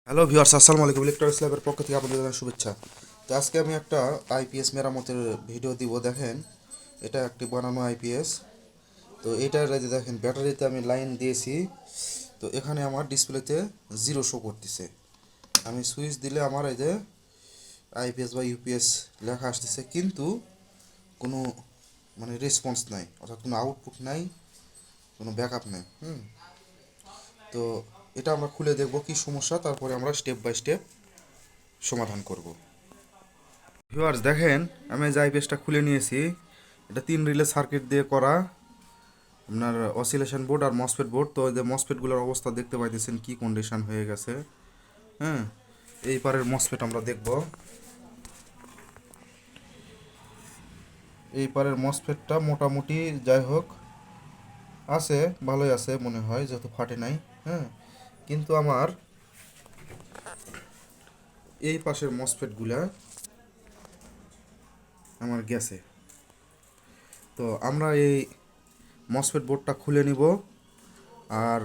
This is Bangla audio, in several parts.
হ্যালো ভিউয়ার্স, আসসালামু আলাইকুম। ইলেকট্রনিক্স ল্যাবের পক্ষ থেকে আপনাদের জানাই শুভেচ্ছা। তো আজকে আমি একটা আইপিএস মেরামতের ভিডিও দিব। দেখেন, এটা একটি বানানো আইপিএস। তো এটার এই যে দেখেন, ব্যাটারিতে আমি লাইন দিয়েছি। তো এখানে আমার ডিসপ্লেতে জিরো শো করতেছে। আমি সুইচ দিলে আমার এই যে আইপিএস বা ইউপিএস লেখা আসতেছে, কিন্তু কোনো মানে রেসপন্স নাই, অর্থাৎ কোনো আউটপুট নাই, কোনো ব্যাকআপ নেই। তো এটা আমরা খুলে দেখব কি সমস্যা, তারপরে আমরা স্টেপ বাই স্টেপ সমাধান করব। ভিউয়ার্স দেখেন, আমি যে আইপিএসটা খুলে নিয়েছি। এটা 3 রিলে সার্কিট দিয়ে করা আপনার অসিলেশন বোর্ড আর মসফেট বোর্ড। তো এই যে মসফেটগুলোর অবস্থা দেখতে পাইতেছেন কি কন্ডিশন হয়ে গেছে। হ্যাঁ, এই পারের মসফেট আমরা দেখব। এই পারের মসফেটটা মোটামুটি যাই হোক আছে, ভালোই আছে মনে হয়, যেহেতু ফাটে নাই। হ্যাঁ, কিন্তু আমার এই পাশের মসফেটগুলা আমার গেছে। তো আমরা এই মসফেট বোর্ডটা খুলে নিব, আর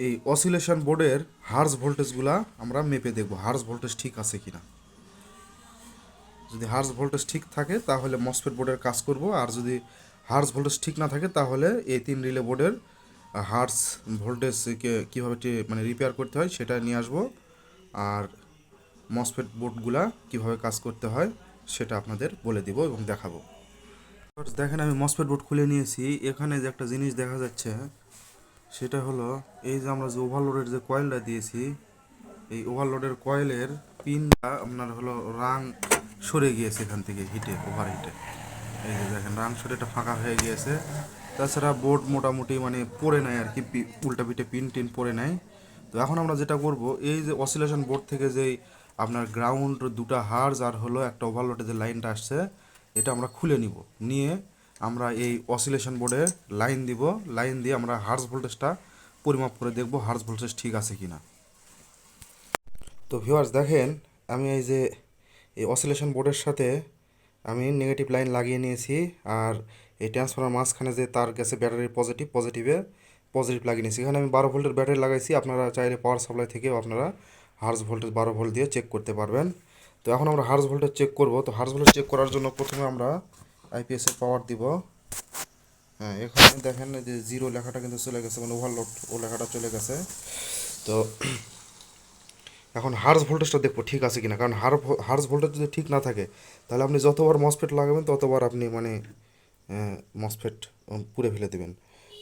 এই অসিলেশন বোর্ডের হার্জ ভোল্টেজগুলা আমরা মেপে দেখব হার্জ ভোল্টেজ ঠিক আছে কিনা। যদি হার্জ ভোল্টেজ ঠিক থাকে তাহলে মসফেট বোর্ডের কাজ করব, আর যদি হার্জ ভোল্টেজ ঠিক না থাকে তাহলে এই 3 রিলে বোর্ডের হার্জ ভোল্টেজকে কীভাবে মানে রিপেয়ার করতে হয় সেটা নিয়ে আসব, আর মসফেট বোর্ডগুলা কীভাবে কাজ করতে হয় সেটা আপনাদের বলে দিব এবং দেখাবো। দেখেন, আমি মসফেট বোর্ড খুলে নিয়েছি। এখানে যে একটা জিনিস দেখা যাচ্ছে সেটা হলো, এই যে আমরা যে ওভারলোডের যে কয়েলটা দিয়েছি, এই ওভারলোডের কয়েলের পিনটা আপনার হলো রাং সরে গিয়েছে এখান থেকে ওভার হিটে। এই যে দেখেন, রাং সরে এটা ফাঁকা হয়ে গিয়েছে। তাছাড়া বোর্ড মোটামুটি মানে পড়ে নাই আর কি, উল্টা পিঠে পিন টিন পড়ে নাই। তো এখন আমরা যেটা করব, এই যে অসিলেশন বোর্ড থেকে যেই আপনার গ্রাউন্ড দুটা হার্জ আর হলো একটা ওভারলোডে যে লাইনটা আসছে, এটা আমরা খুলে নিয়ে আমরা এই অসিলেশন বোর্ডে লাইন দিব। লাইন দিয়ে আমরা হার্জ ভোল্টেজটা পরিমাপ করে দেখব হার্জ ভোল্টেজ ঠিক আছে কিনা। তো ভিউয়ার্স দেখেন, আমি এই যে এই অসিলেশন বোর্ডের সাথে আমি নেগেটিভ লাইন লাগিয়ে নিয়েছি, আর এই ট্রান্সফর্মার মাঝখানে যে তার গেছে ব্যাটারির পজিটিভ লাগিয়ে নিয়েছি। এখানে আমি 12 ভোল্টের ব্যাটারি লাগাইছি। আপনারা চাইলে পাওয়ার সাপ্লাই থেকেও আপনারা হার্জ ভোল্টেজ 12 ভোল্ট দিয়ে চেক করতে পারবেন। তো এখন আমরা হার্জ ভোল্টেজ চেক করব। তো হার্জ ভোল্টেজ চেক করার জন্য প্রথমে আমরা আইপিএসের পাওয়ার দিব। হ্যাঁ, এখানে দেখেন যে জিরো লেখাটা কিন্তু চলে গেছে, মানে ওভারলোড ও লেখাটা চলে গেছে। তো এখন হার্জ ভোল্টেজটা দেখবো ঠিক আছে কিনা, কারণ হার্জ ভোল্টেজ যদি ঠিক না থাকে তাহলে আপনি যতবার মসফেট লাগাবেন ততবার আপনি মানে মসফেট পুড়ে ফেলে দেবেন।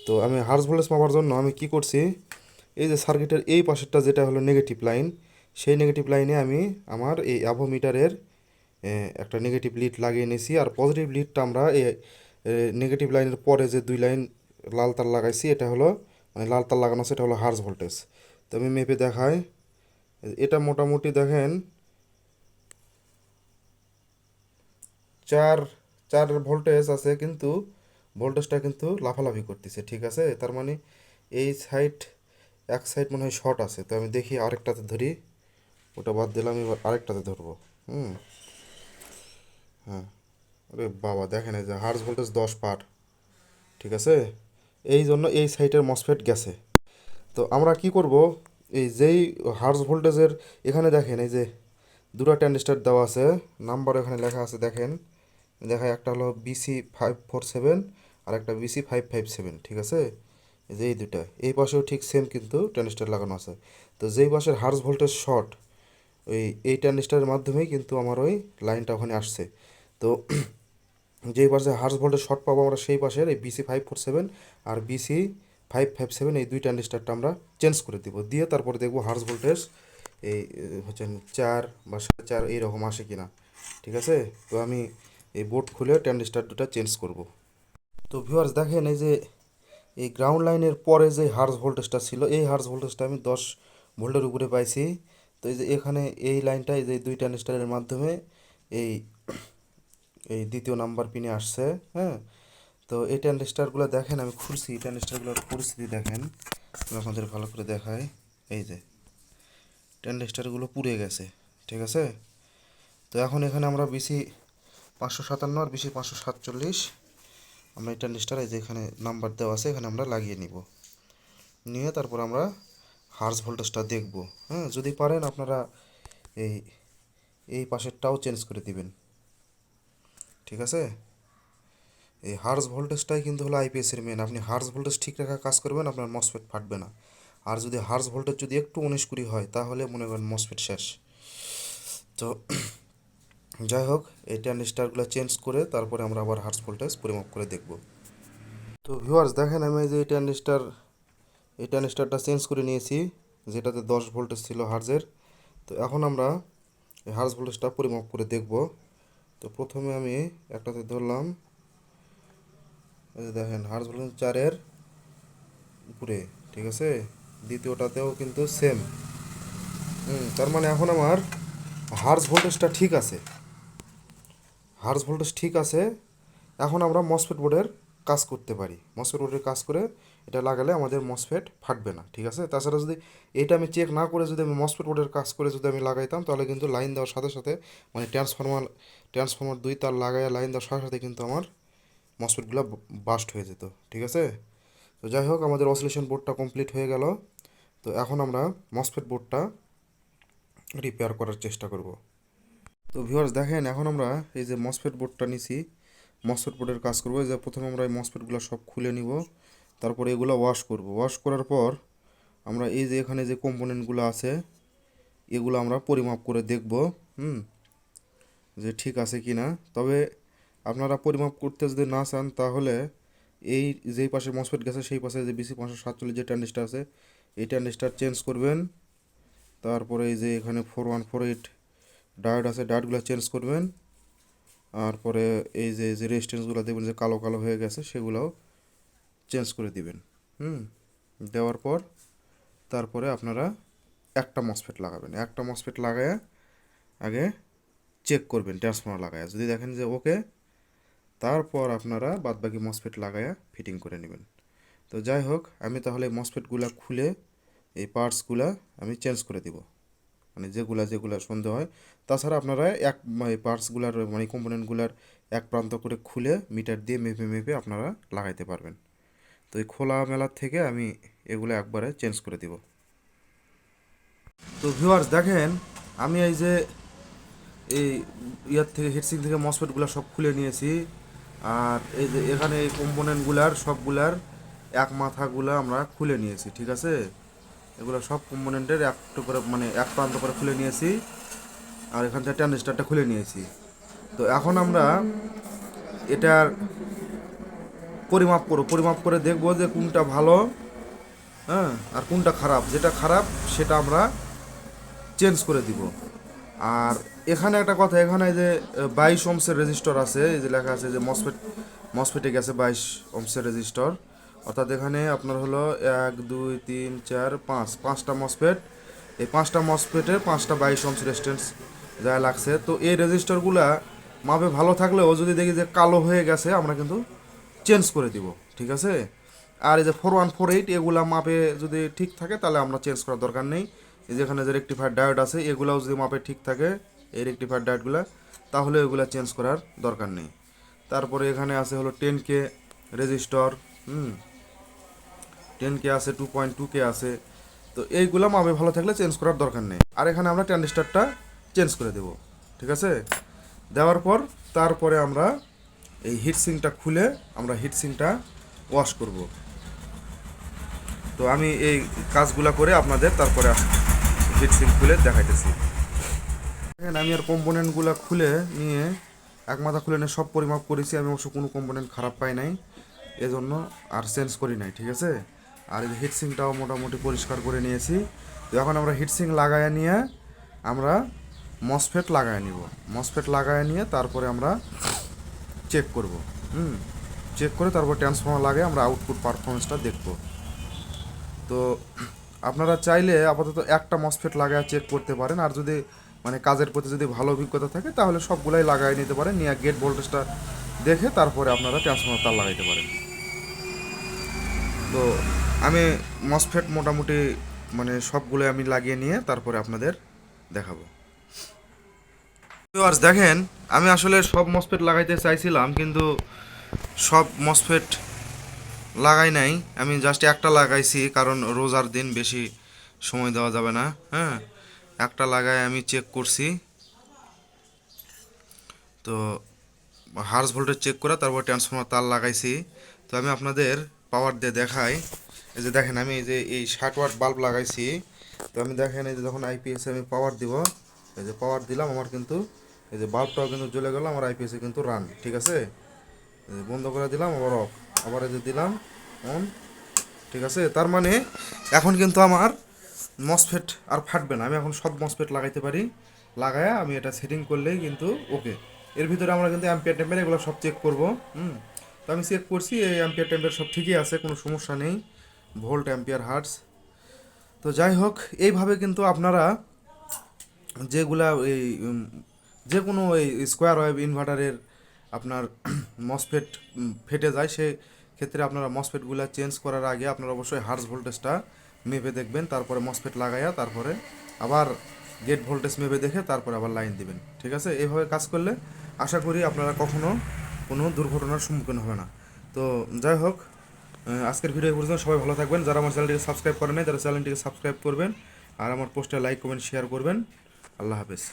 তো আমি হার্জ ভোল্টেজ মাপার জন্য আমি কি করছি, এই যে সার্কিটের এই পাশেরটা যেটা হলো নেগেটিভ লাইন, সেই নেগেটিভ লাইনে আমি আমার এই অ্যাভোমিটারের একটা নেগেটিভ লিড লাগিয়ে নিয়েছি, আর পজিটিভ লিডটা আমরা এই নেগেটিভ লাইনের পরে যে 2 লাইন লাল তার লাগাইছি, এটা হলো মানে লাল তার লাগানো আছে, এটা হলো হার্জ ভোল্টেজ। তো আমি মেপে দেখাই। এটা মোটামুটি দেখেন 4 4 ভোল্টেজ আছে, কিন্তু ভোল্টেজটা কিন্তু লাফালাফি করতেছে। ঠিক আছে, তার মানে এই সাইড এক সাইড মনে হয় শর্ট আছে। তো আমি দেখি আরেকটাতে ধরি, ওটা বাদ দিলাম, এবার আরেকটাতে ধরবো। হুম, হ্যাঁ, আরে বাবা দেখেন, এই যে হার্জ ভোল্টেজ 10 পার। ঠিক আছে, এই জন্য এই সাইডের মসফেট গেছে। তো আমরা কি করব, এই যেই হার্জ ভোল্টেজের এখানে দেখেন এই যে দুটো ট্রানজিস্টর দেওয়া আছে, নাম্বার এখানে লেখা আছে দেখেন, দেখা একটা হলো BC547 আর একটা BC557। ঠিক আছে, এই যে এই দুটা, এই পাশেও ঠিক সেম কিন্তু ট্রানজিস্টর লাগানো আছে। তো যেই পাশের হার্জ ভোল্টেজ শর্ট, এই ট্রানজিস্টরের মাধ্যমেই কিন্তু আমার ওই লাইনটা ওখানে আসছে। তো যেই পাশে হার্জ ভোল্টেজ শর্ট পাবো আমরা, সেই পাশের এই BC547 আর BC557 এই দুই ট্রানজিস্টরটা আমরা চেঞ্জ করে দিব, দিয়ে তারপরে দেখবো হার্জ ভোল্টেজ এই হচ্ছে 4 বা 4.5 এইরকম আসে কিনা। ঠিক আছে, তো আমি এই বোর্ড খুলে ট্রানজিস্টর দুটো চেঞ্জ করব। তো ভিউয়ার্স দেখেন, এই যে এই গ্রাউন্ড লাইনের পরে যে হার্জ ভোল্টেজটা ছিল, এই হার্জ ভোল্টেজটা আমি 10 ভোল্টের উপরে পাইছি। তো এই যে এখানে এই লাইনটা এই যে দুই ট্রানজিস্টরের মাধ্যমে এই এই দ্বিতীয় নাম্বার পিনে আসছে। হ্যাঁ, তো এই ট্রানজিস্টরগুলো দেখেন, আমি খুলছি, ট্রানজিস্টরগুলোর পরিস্থিতি দেখেন, আমি আপনাদের ভালো করে দেখাই। এই যে ট্রানজিস্টরগুলো পুড়ে গেছে। ঠিক আছে, তো এখন এখানে আমরা BC557 আর BC547 আমরা এই ট্রানজিস্টর এই যে এখানে নাম্বার দেওয়া আছে, এখানে আমরা লাগিয়ে নিয়ে তারপর আমরা হার্স ভোল্টেজটা দেখব। হ্যাঁ, যদি পারেন আপনারা এই এই পাশেরটাও চেঞ্জ করে দিবেন, ঠিক আছে। এই হার্স ভোল্টেজটাই কিন্তু হলো আইপিএসের মেন। আপনি হার্স ভোল্টেজ ঠিক রাখা কাজ করবেন, আপনার মসফেট ফাটবে না। আর যদি হার্স ভোল্টেজ যদি একটু 19-20 হয় তাহলে মনে করেন মসফেট শেষ। তো যাই হোক, এই ট্রানজিস্টারগুলো চেঞ্জ করে তারপরে আমরা আবার হার্স ভোল্টেজ পরিমাপ করে দেখব। তো ভিউয়ার্স দেখেন, আমি এই যে এই ট্রানজিস্টারটা চেঞ্জ করে নিয়েছি, যেটাতে 10 ভোল্টেজ ছিল হার্জের। তো এখন আমরা এই হার্স ভোল্টেজটা পরিমাপ করে দেখব। তো প্রথমে আমি একটাতে ধরলাম, এই যে দেখেন হার্স ভোল্টেজ 4-এর উপরে, ঠিক আছে। দ্বিতীয়টাতেও কিন্তু সেম। তার মানে এখন আমার হার্স ভোল্টেজটা ঠিক আছে, হার্স ভোল্টেজ ঠিক আছে। এখন আমরা মসফেট বোর্ডের কাজ করতে পারি। মসফেট বোর্ডের কাজ করে এটা লাগালে আমাদের মসফেট ফাটবে না, ঠিক আছে। তাছাড়া যদি এটা আমি চেক না করে যদি আমি মসফেট বোর্ডের কাজ করে যদি আমি লাগাইতাম, তাহলে কিন্তু লাইন দেওয়ার সাথে সাথে মানে ট্রান্সফরমার 2 তার লাগাইয়া লাইন দেওয়ার সাথে সাথে কিন্তু আমার মসফেটগুলো বাস্ট হয়ে যেত, ঠিক আছে। তো যাই হোক, আমাদের অসিলেশন বোর্ডটা কমপ্লিট হয়ে গেল। তো এখন আমরা মসফেট বোর্ডটা রিপেয়ার করার চেষ্টা করব। তো ভিউয়ার্স দেখেন, এখন আমরা এই যে মসফেট বোর্ডটা নিছি, মসফেট বোর্ডের কাজ করবো। এই যে প্রথমে আমরা এই মসফেটগুলো সব খুলে নিব, তারপরে এগুলো ওয়াশ করব। ওয়াশ করার পর আমরা এই যে এখানে যে কম্পোনেন্টগুলো আছে এগুলো আমরা পরিমাপ করে দেখব, যে ঠিক আছে কি না। তবে আপনারা পরিমাপ করতে যদি না চান তাহলে এই যেই পাশে মসফেট গেছে সেই পাশে যে BC547 যে ট্রানজিস্টার আছে এই ট্রানজিস্টার চেঞ্জ করবেন। তারপরে এই যে এখানে 4148 ডায়োড আছে, ডায়োডগুলো চেঞ্জ করবেন। তারপরে এই যে যে রেজিস্ট্যান্সগুলো দেখবেন যে কালো কালো হয়ে গেছে সেগুলোও চেঞ্জ করে দিবেন। দেওয়ার পর তারপরে আপনারা একটা মসফেট লাগাবেন। একটা মসফেট লাগায় আগে চেক করবেন ট্রান্সফর্মার লাগায়, যদি দেখেন যে ওকে, তারপর আপনারা বাদবাকি মসফেট লাগায়া ফিটিং করে নেবেন। তো যাই হোক, আমি তাহলে মসফেটগুলো খুলে এই পার্টসগুলো আমি চেঞ্জ করে দিব, মানে যেগুলা সন্দেহ হয়। তাছাড়া আপনারা এই পার্টসগুলার মানে কম্পোনেন্টগুলার এক প্রান্ত করে খুলে মিটার দিয়ে মেপে মেপে আপনারা লাগাইতে পারবেন। তো এই খোলা মেলার থেকে আমি এগুলো একবারে চেঞ্জ করে দিব। তো ভিউয়ার্স দেখেন, আমি এই যে এই ইয়ার থেকে হিটসিং থেকে মসফেটগুলো সব খুলে নিয়েছি। আর এই যে এখানে এই কম্পোনেন্টগুলার সবগুলার এক মাথাগুলো আমরা খুলে নিয়েছি, ঠিক আছে। এগুলো সব কম্পোনেন্টের একটু করে মানে এক প্রান্ত করে খুলে নিয়েছি। আর এখান থেকে ট্রানজিস্টারটা খুলে নিয়েছি। তো এখন আমরা এটার পরিমাপ করে দেখবো যে কোনটা ভালো, হ্যাঁ, আর কোনটা খারাপ। যেটা খারাপ সেটা আমরা চেঞ্জ করে দিব। আর এখানে একটা কথা, এখানে যে 22 ওহমসের রেজিস্টর আছে, এই যে লেখা আছে যে মসফেটে গেছে 22 ওহমসের রেজিস্টর। অর্থাৎ এখানে আপনার হলো 1 2 3 4 5 5টা মসফেট। এই 5টা মসফেটের 5টা 22 ওহমস রেজিস্ট্যান্স যা লাগছে। তো এই রেজিস্টরগুলা মাপে ভালো থাকলেও যদি দেখি যে কালো হয়ে গেছে আমরা কিন্তু চেঞ্জ করে দিব, ঠিক আছে। আর এই যে 4148 এগুলা মাপে যদি ঠিক থাকে তাহলে আমরা চেঞ্জ করার দরকার নেই। এই যেখানে যে রেকটিফায়ার ডায়োড আছে এগুলাও যদি মাপে ঠিক থাকে, এই রেকটিফায়ার ডায়োডগুলো, তাহলে এগুলা চেঞ্জ করার দরকার নেই। তারপরে এখানে আছে হলো 10K রেজিস্টর, 10K আছে, 2.2K আছে। তো এইগুলা মাপে ভালো থাকলে চেঞ্জ করার দরকার নেই। আর এখানে আমরা ট্রানজিস্টারটা চেঞ্জ করে দেব, ঠিক আছে। দেওয়ার পর তারপরে আমরা এই হিটসিংটা খুলে আমরা হিটসিংটা ওয়াশ করব। তো আমি এই কাজগুলা করে আপনাদের তারপরে হিটসিং খুলে দেখাইতেছি। দেখেন, আমি আর কম্পোনেন্টগুলো খুলে নিয়ে এক মাথা খুলে নিয়ে সব পরিমাপ করেছি। আমি অবশ্য কোনো কম্পোনেন্ট খারাপ পাই নাই, এজন্য আর চেঞ্জ করি নাই, ঠিক আছে। আর এই হিটসিংটাও মোটামুটি পরিষ্কার করে নিয়েছি। তো এখন আমরা হিটসিং লাগায় নিয়ে আমরা মসফেট লাগায় নিব। মসফেট লাগায় নিয়ে তারপরে আমরা চেক করব, চেক করে তারপর ট্রান্সফর্মার লাগে আমরা আউটপুট পারফরমেন্সটা দেখব। তো আপনারা চাইলে আপাতত একটা মসফেট লাগায় চেক করতে পারেন। আর যদি মানে কাজের প্রতি যদি ভালো অভিজ্ঞতা থাকে তাহলে সবগুলাই লাগাই নিতে পারেন, নিয়ে গেট ভোল্টেজটা দেখে তারপরে আপনারা ট্রান্সফর্মার তার লাগাইতে পারেন। তো আমি মসফেট মোটামুটি মানে সবগুলো আমি লাগিয়ে নিয়ে তারপরে আপনাদের দেখাবো। ভিউয়ার্স দেখেন, আমি আসলে সব মসফেট লাগাইতে চাইছিলাম কিন্তু সব মসফেট লাগাই নাই। আমি জাস্ট একটা লাগাইছি, কারণ রোজার দিন বেশি সময় দেওয়া যাবে না। হ্যাঁ, একটা লাগায় আমি চেক করছি, তো হার্স ভোল্টেজ চেক করে তারপর ট্রান্সফর্মার তার লাগাইছি। তো আমি আপনাদের পাওয়ার দিয়ে দেখাই। এই যে দেখেন আমি এই যে এই 60 ওয়াট বাল্ব লাগাইছি। তো আমি দেখেন এই যে যখন আইপিএস আমি পাওয়ার দিব, এই যে পাওয়ার দিলাম, আমার কিন্তু এই যে বাল্বটাও কিন্তু জ্বলে গেল, আমার আইপিএসে কিন্তু রান। ঠিক আছে, এই যে বন্ধ করে দিলাম, আবার অফ, আবার এই যে দিলাম অন। ঠিক আছে, তার মানে এখন কিন্তু আমার মসফেট আর ফাটবে না। আমি এখন সব মসফেট লাগাইতে পারি, লাগায়া আমি এটা সেটিং করলেই কিন্তু ওকে। এর ভিতরে আমরা কিন্তু অ্যাম্পিয়ার টেম্পার এগুলো সব চেক করব। তো আমি চেক করছি, এই অ্যাম্পিয়ার টেম্পার সব ঠিকই আছে, কোনো সমস্যা নেই, ভোল্ট অ্যাম্পিয়ার হার্টস। তো যাই হোক, এইভাবে কিন্তু আপনারা যেগুলা এই যে কোনো এই স্কোয়ার ওয়েভ ইনভার্টারের আপনার মসফেট ফেটে যায়, সে ক্ষেত্রে আপনারা মসফেটগুলো চেঞ্জ করার আগে আপনারা অবশ্যই হার্স ভোল্টেজটা মেপে দেখবেন, তারপরে মসফেট লাগাইয়া তারপরে আবার গেট ভোল্টেজ মেপে দেখে তারপরে আবার লাইন দিবেন। ঠিক আছে, এইভাবে কাজ করলে আশা করি আপনারা কখনো কোনো দুর্ঘটনার সম্মুখীন হবে না। তো যাই হোক, আজকের ভিডিও পর্যন্ত সবাই ভালো থাকবেন। যারা আমার চ্যানেলটিকে সাবস্ক্রাইব করেন নাই তারা চ্যানেলটিকে সাবস্ক্রাইব করবেন, আর আমার পোস্টে লাইক কমেন্ট শেয়ার করবেন। আল্লাহ হাফেজ।